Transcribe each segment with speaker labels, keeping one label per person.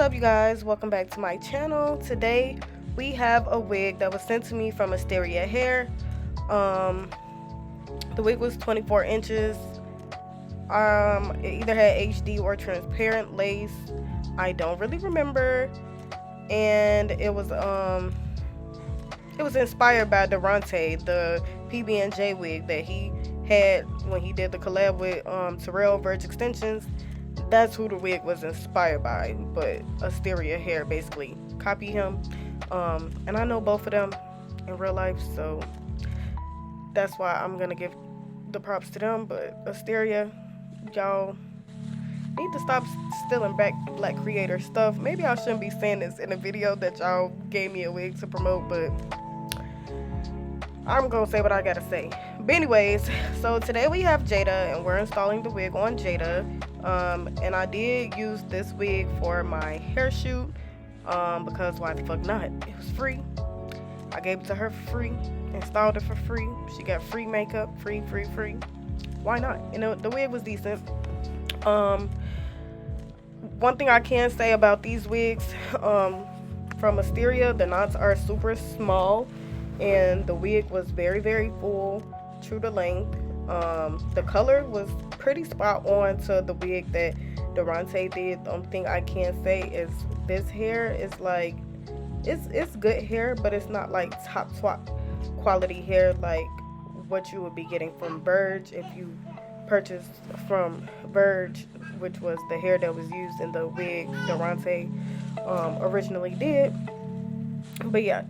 Speaker 1: up, you guys? Welcome back to my channel. Today we have a wig that was sent to me from Asteria hair. The wig was 24 inches. It either had HD or transparent lace. I don't really remember. And it was inspired by Durante, the PBJ wig that he had when he did the collab with Terrell Verge Extensions. That's who the wig was inspired by, but Asteria hair basically copied him. And I know both of them in real life, so that's why I'm gonna give the props to them. But Asteria, y'all need to stop stealing back black creator stuff. Maybe I shouldn't be saying this in a video that y'all gave me a wig to promote, but I'm gonna say what I gotta say. But anyways, so today we have Jada and we're installing the wig on Jada. And I did use this wig for my hair shoot, because why the fuck not? It was free. I gave it to her for free, installed it for free. She got free makeup, free. Why not? You know, the wig was decent. One thing I can say about these wigs, from Asteria, the knots are super small and the wig was very full, true to length. The color was pretty spot on to the wig that Durante did. The only thing I can say is this hair is like, it's good hair, but it's not like top quality hair like what you would be getting from Verge if you purchased from Verge, which was the hair that was used in the wig Durante originally did. But yeah,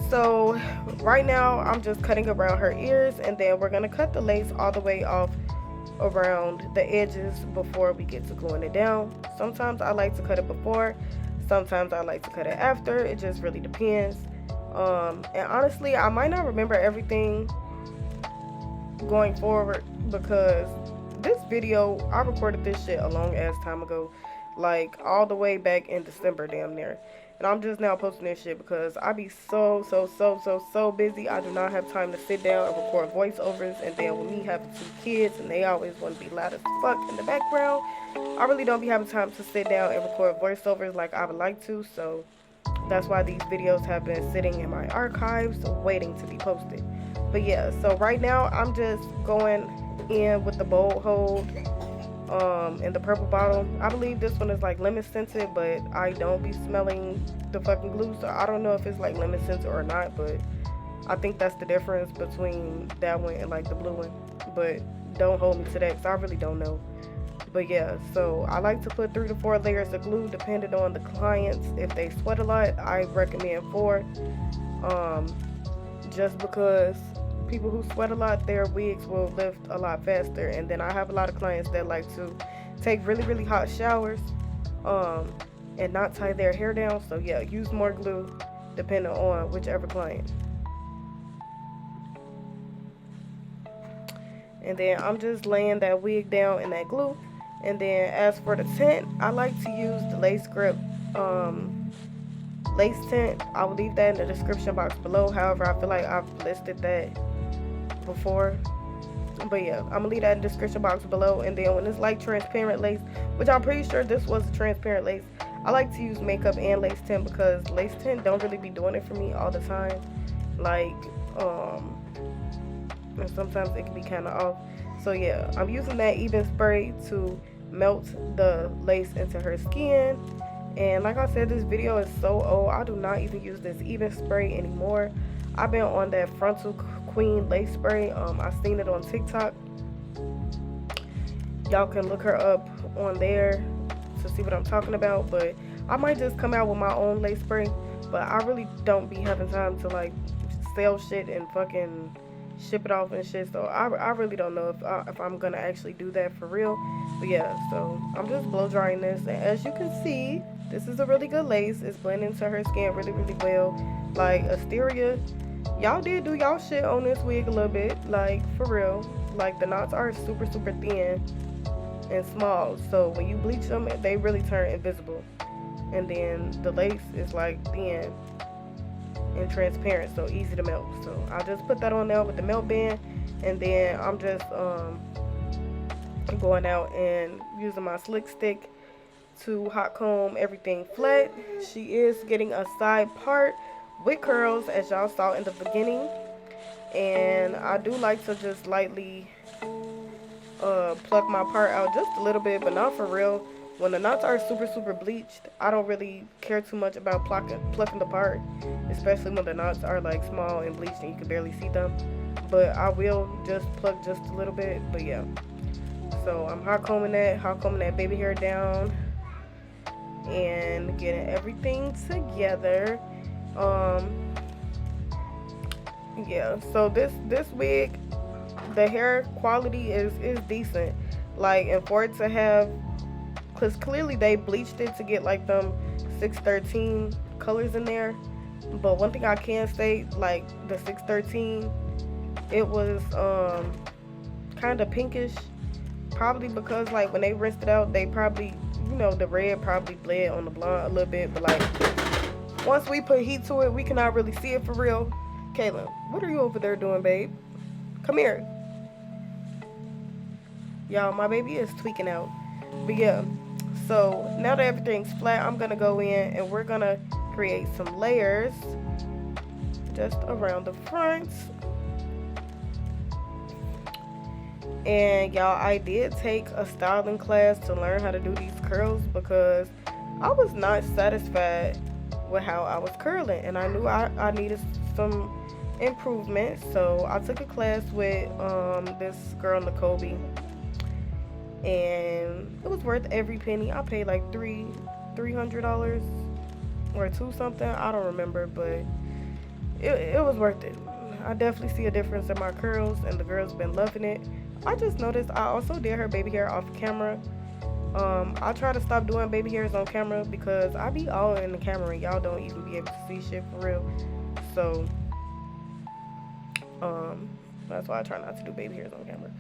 Speaker 1: so right now I'm just cutting around her ears, and then we're gonna cut the lace all the way off around the edges before we get to gluing it down. Sometimes I like to cut it before, sometimes I like to cut it after. It just really depends. And honestly, I might not remember everything going forward, because this video, I recorded this shit a long ass time ago, like all the way back in December damn near. And I'm just now posting this shit because I be so busy. I do not have time to sit down and record voiceovers. And then with me having 2 kids and they always want to be loud as fuck in the background, I really don't be having time to sit down and record voiceovers like I would like to. So that's why these videos have been sitting in my archives waiting to be posted. But yeah, so right now I'm just going in with the bold hold in the purple bottle. I believe this one is like lemon scented, but I don't be smelling the fucking glue, so I don't know if it's like lemon scented or not, but I think that's the difference between that one and like the blue one. But don't hold me to that because I really don't know. But yeah, so I like to put 3 to 4 layers of glue depending on the clients. If they sweat a lot, I recommend 4, just because people who sweat a lot, their wigs will lift a lot faster. And then I have a lot of clients that like to take really hot showers and not tie their hair down. So yeah, use more glue depending on whichever client. And then I'm just laying that wig down in that glue. And then as for the tint, I like to use the Lace Grip lace tint. I will leave that in the description box below. However, I feel like I've listed that before. But yeah, I'm gonna leave that in the description box below. And then when it's like transparent lace, which I'm pretty sure this was a transparent lace, I like to use makeup and lace tint because lace tint don't really be doing it for me all the time. Like and sometimes it can be kind of off. So yeah, I'm using that even spray to melt the lace into her skin. And like I said, this video is so old, I do not even use this even spray anymore. I've been on that Frontal Queen lace spray. I've seen it on TikTok. Y'all can look her up on there to see what I'm talking about. But I might just come out with my own lace spray, but I really don't be having time to like sell shit and fucking ship it off and shit. So I really don't know if I'm gonna actually do that for real. But yeah, so I'm just blow drying this, and as you can see, this is a really good lace. It's blending into her skin really well. Like Asteria, y'all did do y'all shit on this wig a little bit, like for real. Like the knots are super thin and small, so when you bleach them, they really turn invisible. And then the lace is like thin and transparent, so easy to melt. So I'll just put that on there with the melt band, and then I'm just going out and using my slick stick to hot comb everything flat. She is getting a side part with curls, as y'all saw in the beginning. And I do like to just lightly pluck my part out just a little bit, but not for real. When the knots are super bleached, I don't really care too much about plucking the part, especially when the knots are like small and bleached and you can barely see them. But I will just pluck just a little bit. But yeah, so I'm hot combing that baby hair down and getting everything together. Yeah, so this wig, the hair quality is decent. Like, and for it to have, because clearly they bleached it to get like them 613 colors in there. But one thing I can say, like the 613, it was kind of pinkish, probably because like when they rinsed it out, they probably, you know, the red probably bled on the blonde a little bit. But like once we put heat to it, we cannot really see it for real. Kaylin, what are you over there doing, babe? Come here. Y'all, my baby is tweaking out. But yeah, so now that everything's flat, I'm gonna go in and we're gonna create some layers just around the front. And y'all, I did take a styling class to learn how to do these curls because I was not satisfied with how I was curling, and I knew I needed some improvement. So I took a class with this girl Nicobe, and it was worth every penny. I paid like $300 or two something, I don't remember, but it was worth it. I definitely see a difference in my curls, and the girl's been loving it. I just noticed I also did her baby hair off camera. I try to stop doing baby hairs on camera because I be all in the camera and y'all don't even be able to see shit for real. So that's why I try not to do baby hairs on camera.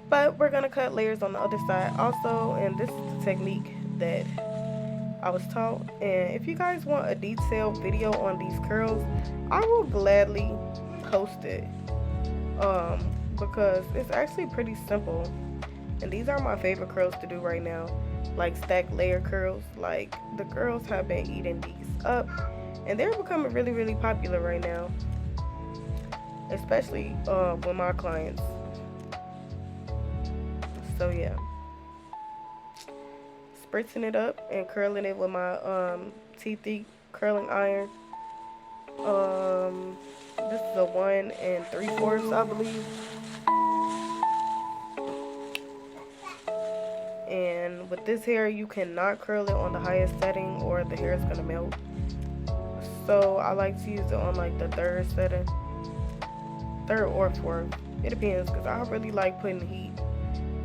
Speaker 1: But we're gonna cut layers on the other side also, and this is the technique that I was taught. And if you guys want a detailed video on these curls, I will gladly post it, because it's actually pretty simple, and these are my favorite curls to do right now, like stack layer curls. Like, the girls have been eating these up, and they're becoming really popular right now, especially with my clients. So yeah, spritzing it up and curling it with my T3 curling iron. This is a 1 3/4, I believe. And with this hair, you cannot curl it on the highest setting or the hair is gonna melt. So I like to use it on like the third setting, third or fourth. It depends, because I really like putting heat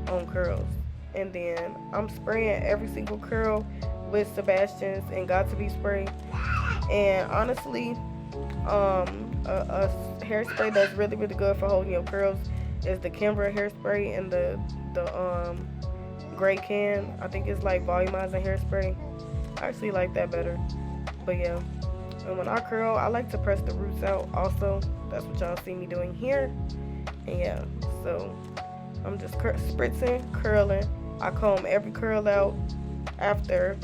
Speaker 1: on curls. And then I'm spraying every single curl with Sebastian's and Got To Be spray. And honestly, a hairspray that's really good for holding your curls is the Canva hairspray in the gray can. I think it's like volumizing hairspray. I actually like that better. But yeah, and when I curl, I like to press the roots out also. That's what y'all see me doing here. And yeah, so I'm just spritzing, curling. I comb every curl out after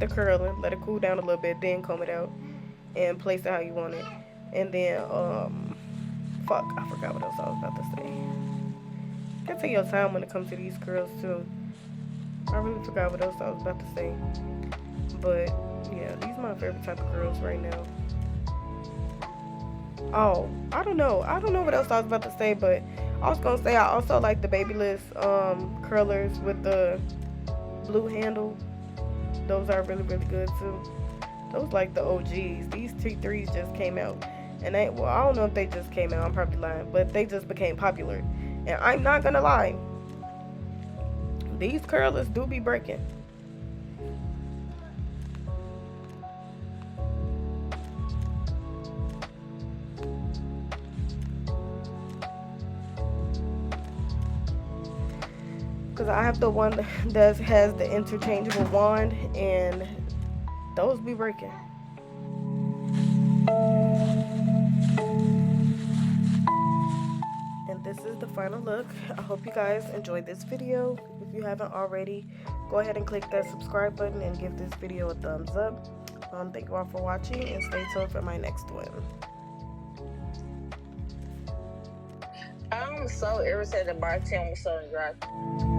Speaker 1: curling. Let it cool down a little bit, then comb it out and place it how you want it. And then fuck, I forgot what else I was about to say. You gotta take your time when it comes to these curls too. I really forgot what else I was about to say. But yeah, these are my favorite type of curls right now. Oh, I don't know what else I was about to say, but I was gonna say I also like the Babyliss curlers with the blue handle. Those are really good too. Those like the OGs. These T3s just came out, and I don't know if they just came out, I'm probably lying, but they just became popular. And I'm not gonna lie, these curlers do be breaking. Because I have the one that has the interchangeable wand, and those be breaking. And this is the final look. I hope you guys enjoyed this video. If you haven't already, go ahead and click that subscribe button and give this video a thumbs up. Thank you all for watching, and stay tuned for my next one.
Speaker 2: I'm so irritated by Tim was so dry.